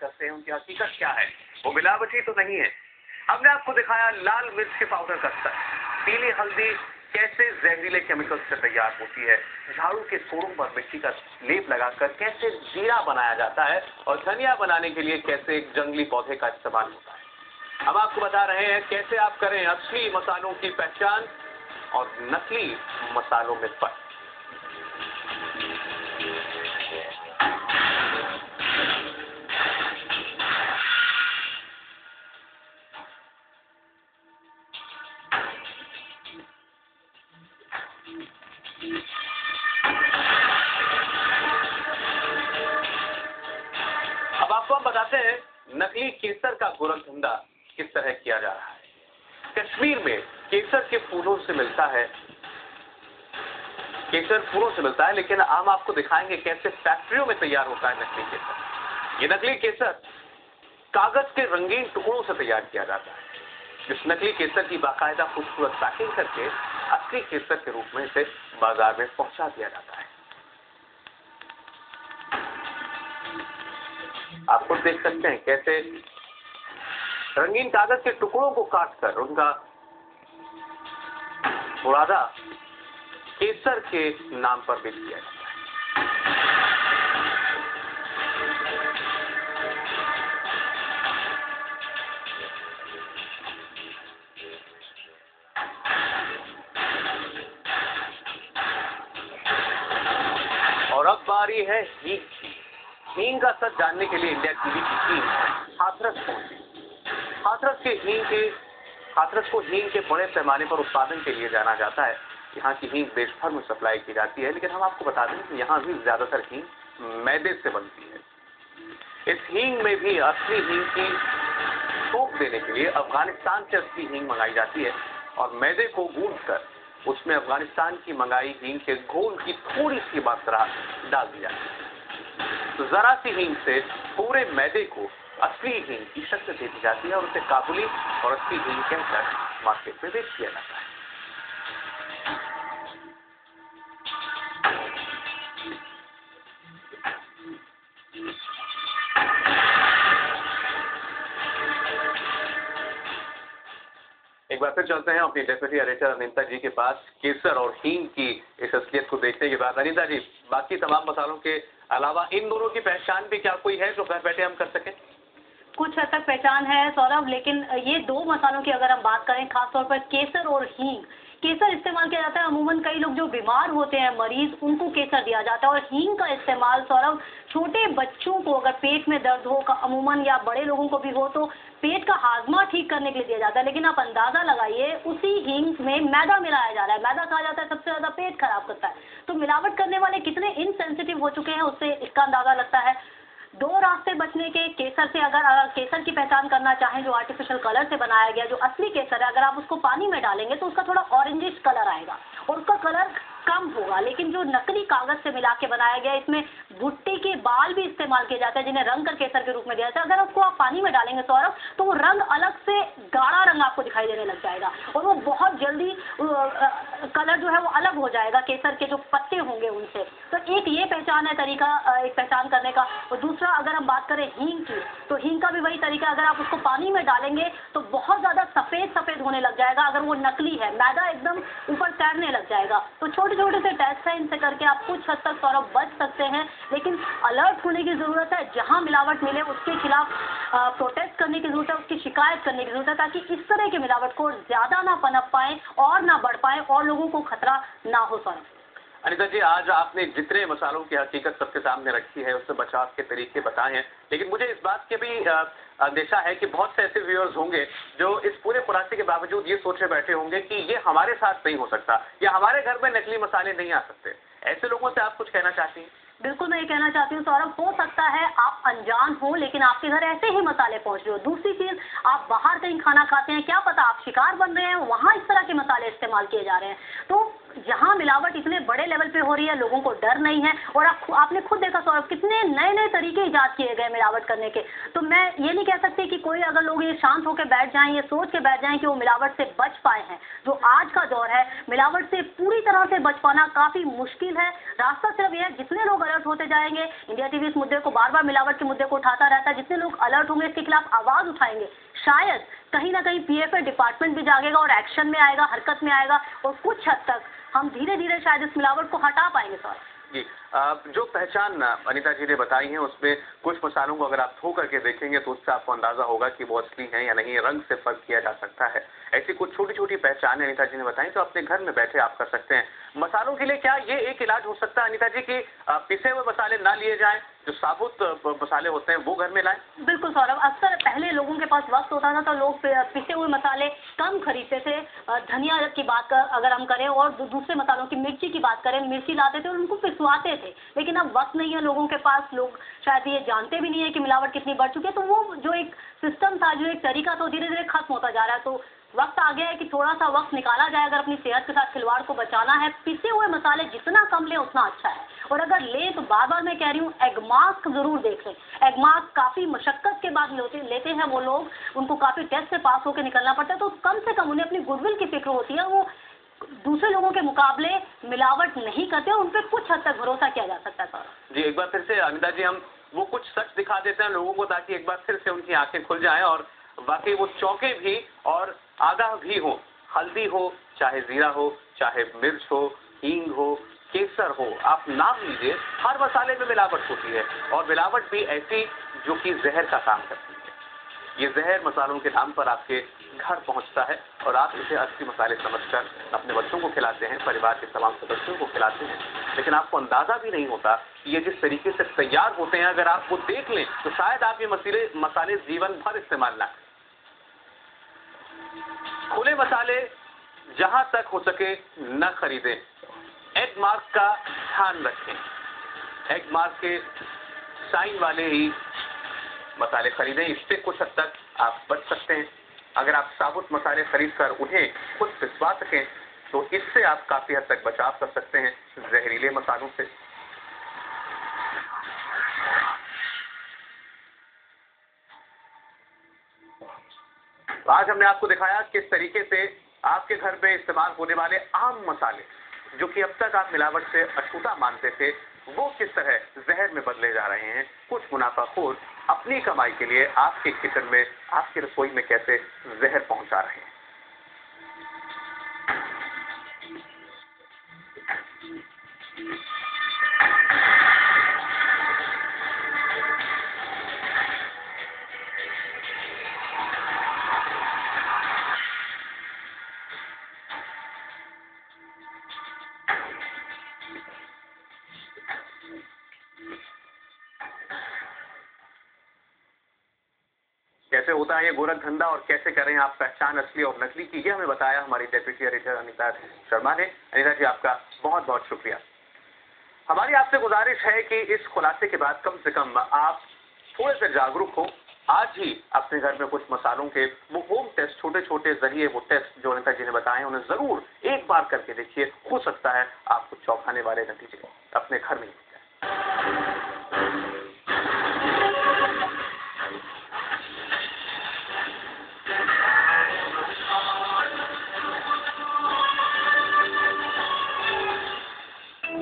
करते हैं उनकी हकीकत क्या है, वो मिलावटी तो नहीं है। हमने आपको दिखाया लाल मिर्च के पाउडर का स्तर, पीली हल्दी कैसे जहरीले केमिकल से तैयार होती है, झाड़ू के कोड़ों पर मिट्टी का लेप लगाकर कैसे जीरा बनाया जाता है और धनिया बनाने के लिए कैसे एक जंगली पौधे का इस्तेमाल होता है। हम आपको बता रहे हैं कैसे आप करें असली मसालों की पहचान और नकली मसालों में फर्क। अब आपको हम बताते हैं नकली केसर का गोरखधंधा किस तरह किया जा रहा है। कश्मीर में केसर के फूलों से मिलता है, केसर फूलों से मिलता है, लेकिन हम आपको दिखाएंगे कैसे फैक्ट्रियों में तैयार होता है नकली केसर। ये नकली केसर कागज के रंगीन टुकड़ों से तैयार किया जाता है। इस नकली केसर की बाकायदा खूबसूरत पैकिंग करके असली केसर के रूप में इसे बाजार में पहुंचा दिया जाता है। आप खुद देख सकते हैं कैसे रंगीन कागज के टुकड़ों को काटकर उनका बुरादा केसर के नाम पर बेच दिया जाता है। और अब बारी है हींग की। हींग का सच जानने के लिए इंडिया टीवी की टीम हाथरस पहुंची। हाथरस को हींग के बड़े पैमाने पर उत्पादन के लिए जाना जाता है। यहाँ की हींग देश भर में सप्लाई की जाती है, लेकिन हम आपको बता दें कि यहाँ भी ज्यादातर हींग मैदे से बनती है। इस हींग में भी असली हींग की ठोक देने के लिए अफगानिस्तान से असली हींग मंगाई जाती है और मैदे को गूंथकर उसमें अफगानिस्तान की मंगाई हींग के घोल की थोड़ी सी मात्रा डाल दी जाती है। तो जरा सी हींग से पूरे मैदे को असली हींग की शक्ल दे दी जाती है और उसे काबुली और असली हींग कहकर मार्केट में बेच दिया जाता है। एक बार फिर चलते हैं अपनी डेप्यूटी एडिटर अनीता जी के पास केसर और हींग की इस असलियत को देखने के बाद। अनीता जी, बाकी तमाम मसालों के अलावा इन दोनों की पहचान भी क्या कोई है जो घर बैठे हम कर सकें? कुछ हद तक पहचान है सौरभ, लेकिन ये दो मसालों की अगर हम बात करें, खासतौर पर केसर और हींग। केसर इस्तेमाल किया जाता है अमूमन कई लोग जो बीमार होते हैं मरीज, उनको केसर दिया जाता है। और हींग का इस्तेमाल सौरभ छोटे बच्चों को अगर पेट में दर्द हो अमूमन, या बड़े लोगों को भी हो, तो पेट का हाजमा ठीक करने के लिए दिया जाता है। लेकिन आप अंदाजा लगाइए, उसी हींग में मैदा मिलाया जा रहा है। मैदा कहा जाता है सबसे ज्यादा पेट खराब करता है। तो मिलावट करने वाले कितने इनसेंसिटिव हो चुके हैं, उससे इसका अंदाजा लगता है। दो रास्ते बचने के केसर से, अगर केसर की पहचान करना चाहें जो आर्टिफिशियल कलर से बनाया गया, जो असली केसर है, अगर आप उसको पानी में डालेंगे तो उसका थोड़ा ऑरेंजिश कलर आएगा और उसका कलर कम होगा। लेकिन जो नकली कागज से मिला के बनाया गया, इसमें भुट्टे के बाल भी इस्तेमाल किए जाते हैं जिन्हें रंग कर केसर के रूप में दिया जाता है। अगर उसको आप पानी में डालेंगे सौरभ, तो वो रंग अलग से गाढ़ा रंग आपको दिखाई देने लग जाएगा और वो बहुत जल्दी कलर जो है वो अलग हो जाएगा केसर के जो पत्ते होंगे उनसे। तो एक ये पहचान है तरीका, एक पहचान करने का। और दूसरा अगर हम बात करें हींग की, तो हींग का भी वही तरीका, अगर आप उसको पानी में डालेंगे तो बहुत ज्यादा सफेद सफेद होने लग जाएगा। अगर वो नकली है, मैदा एकदम ऊपर तैरने लग जाएगा। तो छोटे छोटे से टेस्ट है, इनसे करके आप कुछ हद तक सौरभ बच सकते हैं। लेकिन अलर्ट होने की जरूरत है। जहां मिलावट मिले उसके खिलाफ प्रोटेस्ट करने की जरूरत है, उसकी शिकायत करने की जरूरत है, ताकि इस तरह की मिलावट को ज्यादा ना पनप पाए और ना बढ़ पाए और लोगों को खतरा ना हो सौरभ। अनीता जी, आज आपने जितने मसालों की हकीकत सबके सामने रखी है, उससे बचाव के तरीके बताए हैं, लेकिन मुझे इस बात के भी अंदेशा है कि बहुत से ऐसे व्यूअर्स होंगे जो इस पूरे खुलासे के बावजूद ये सोचे बैठे होंगे कि ये हमारे साथ नहीं हो सकता या हमारे घर में नकली मसाले नहीं आ सकते। ऐसे लोगों से आप कुछ कहना चाहती हैं? बिल्कुल, मैं ये कहना चाहती हूँ सौरभ, हो सकता है आप अनजान हो, लेकिन आपके घर ऐसे ही मसाले पहुंच रहे हो। दूसरी चीज, आप बाहर कहीं खाना खाते हैं, क्या पता आप शिकार बन रहे हैं, वहां इस तरह के मसाले इस्तेमाल किए जा रहे हैं। तो जहां मिलावट इतने बड़े लेवल पे हो रही है, लोगों को डर नहीं है। और आपने खुद देखा सौरभ, कितने नए नए तरीके इजाद किए गए मिलावट करने के। तो मैं ये नहीं कह सकती कि कोई, अगर लोग ये शांत होकर बैठ जाएं, ये सोच के बैठ जाएं कि वो मिलावट से बच पाए हैं। जो आज का दौर है, मिलावट से पूरी तरह से बच पाना काफी मुश्किल है। रास्ता सिर्फ ये है, जितने लोग अलर्ट होते जाएंगे, इंडिया टीवी इस मुद्दे को बार बार मिलावट के मुद्दे को उठाता रहता है, जितने लोग अलर्ट होंगे, इसके खिलाफ आवाज उठाएंगे, शायद कहीं ना कहीं पीएफए डिपार्टमेंट भी जागेगा और एक्शन में आएगा, हरकत में आएगा, और कुछ हद तक हम धीरे धीरे शायद इस मिलावट को हटा पाएंगे सर। जी, जो पहचान अनीता जी ने बताई है, उसमें कुछ मसालों को अगर आप धो करके देखेंगे तो उससे आपको अंदाजा होगा कि वो असली है या नहीं, रंग से फर्क किया जा सकता है। ऐसी कुछ छोटी छोटी पहचान अनीता जी ने बताई, तो अपने घर में बैठे आप कर सकते हैं। मसालों के लिए क्या ये एक इलाज हो सकता है अनीता जी कि पिसे हुए मसाले ना लिए जाएं, जो साबुत मसाले होते हैं वो घर में लाएं? बिल्कुल सौरभ, अक्सर पहले लोगों के पास वक्त होता था तो लोग पिसे हुए मसाले कम खरीदते थे। धनिया की बात अगर हम करें, और दूसरे मसालों की, मिर्ची की बात करें, मिर्ची लाते थे और उनको पिसवाते थे। लेकिन अब वक्त नहीं है लोगों के पास, लोग शायद ये जानते भी नहीं है कि मिलावट कितनी बढ़ चुकी है। तो वो जो एक सिस्टम था, जो एक तरीका था, धीरे धीरे खत्म होता जा रहा है। तो वक्त आ गया है कि थोड़ा सा वक्त निकाला जाए, अगर अपनी सेहत के साथ खिलवाड़ को बचाना है। पिसे हुए मसाले जितना कम लें उतना अच्छा है। और अगर लें तो बार बार मैं कह रही हूँ, एग मास्क जरूर देख लें। एग मास्क काफी मशक्कत के बाद लेते हैं वो लोग, उनको काफी टेस्ट से पास होकर निकलना पड़ता है। तो कम से कम उन्हें अपनी गुडविल की फिक्र होती है, वो दूसरे लोगों के मुकाबले मिलावट नहीं करते, और उन पर कुछ हद तक भरोसा किया जा सकता है सर। जी, एक बार फिर से अनिता जी, हम वो कुछ सच दिखा देते हैं लोगों को, ताकि एक बार फिर से उनकी आंखें खुल जाएं और वाकई वो चौंके भी और आगाह भी हो। हल्दी हो, चाहे जीरा हो, चाहे मिर्च हो, हींग हो, केसर हो, आप नाम लीजिए, हर मसाले में मिलावट होती है। और मिलावट भी ऐसी जो कि जहर का काम करती है। ये जहर मसालों के नाम पर आपके घर पहुंचता है और आप इसे असली मसाले समझकर अपने बच्चों को खिलाते हैं, परिवार के तमाम सदस्यों को खिलाते हैं। लेकिन आपको अंदाजा भी नहीं होता कि ये जिस तरीके से तैयार होते हैं, अगर आप वो देख लें तो शायद आप ये मसाले जीवन भर इस्तेमाल ना करें। खुले मसाले जहां तक हो सके न खरीदें। एग मार्क का ध्यान रखें। एग मार्क के साइन वाले ही मसाले खरीदें, इससे कुछ हद तक आप बच सकते हैं। अगर आप साबुत मसाले खरीदकर उन्हें खुद पिसवा सकें तो इससे आप काफी हद तक बचाव कर सकते हैं जहरीले मसालों से। आज हमने आपको दिखाया किस तरीके से आपके घर में इस्तेमाल होने वाले आम मसाले, जो कि अब तक आप मिलावट से अछूता मानते थे, वो किस तरह जहर में बदले जा रहे हैं। कुछ मुनाफाखोर अपनी कमाई के लिए आपके किचन में, आपकी रसोई में कैसे जहर पहुंचा रहे हैं। कैसे होता है ये गोरख धंधा और कैसे करें आप पहचान असली और नकली की, ये हमें बताया हमारी डेप्यूटी एडिटर अनीता शर्मा ने। अनीता जी, आपका बहुत बहुत शुक्रिया। हमारी आपसे गुजारिश है कि इस खुलासे के बाद कम से कम आप थोड़े से जागरूक हो। आज ही अपने घर में कुछ मसालों के वो होम टेस्ट, छोटे छोटे जरिए वो टेस्ट जो अनीता जी ने बताए, उन्हें जरूर एक बार करके देखिए। हो सकता है आपको चौंकाने वाले नतीजे अपने घर में ही मिल जाए।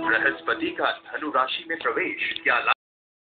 बृहस्पति का धनु राशि में प्रवेश क्या